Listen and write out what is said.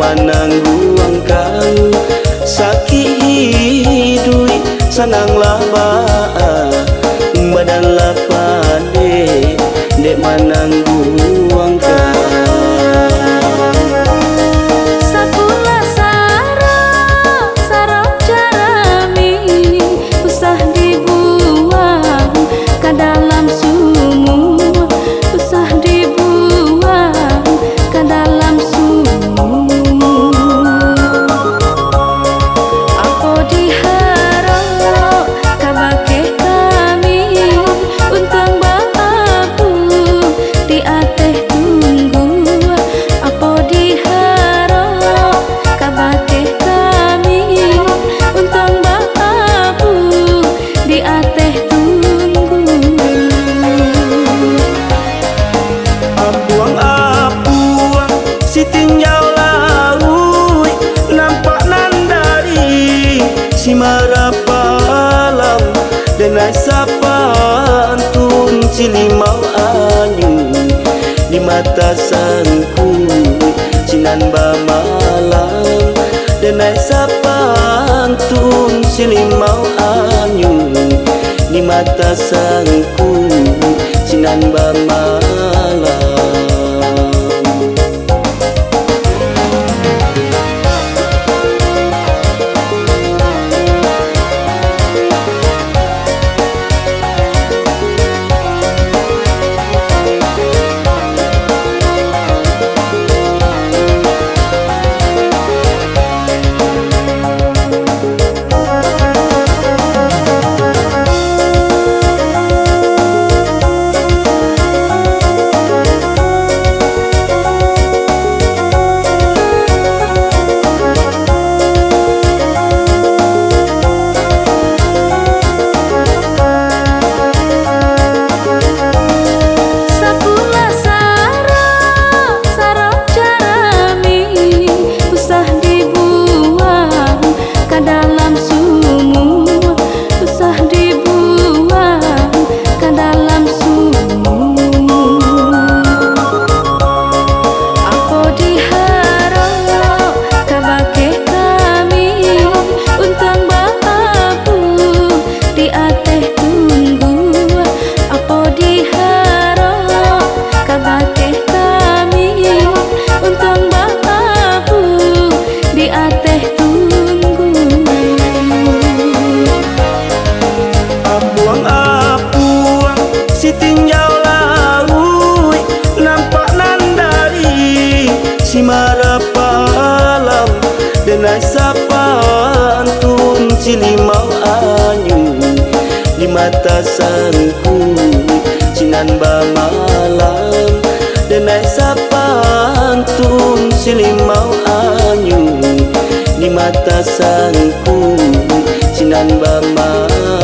manangguang kang sakit hidui sananglah baa badan lapade dek manangguang kang Sakula sarap jarami usah dibuang ke dalam sumur, usah dibuang ke dalam sumur. Apa diharap kabake kami untang babu di ateh tunggu. Apa diharap kabake kami untang babu di ateh tunggu. Apuang si tinjau laut nampak nandari si marapalam denai sapan tung cilimau anyu di mata sangku cinan bamalam denai sapan tung cilimau anyu di mata sangku cinan bamalam. Si tinjau laut nampak nandari si marapalam denai sapan tung cilimau anyu di mata sangku cinan bamalam denai sapan tung cilimau anyu di mata sangku cinan bamalam.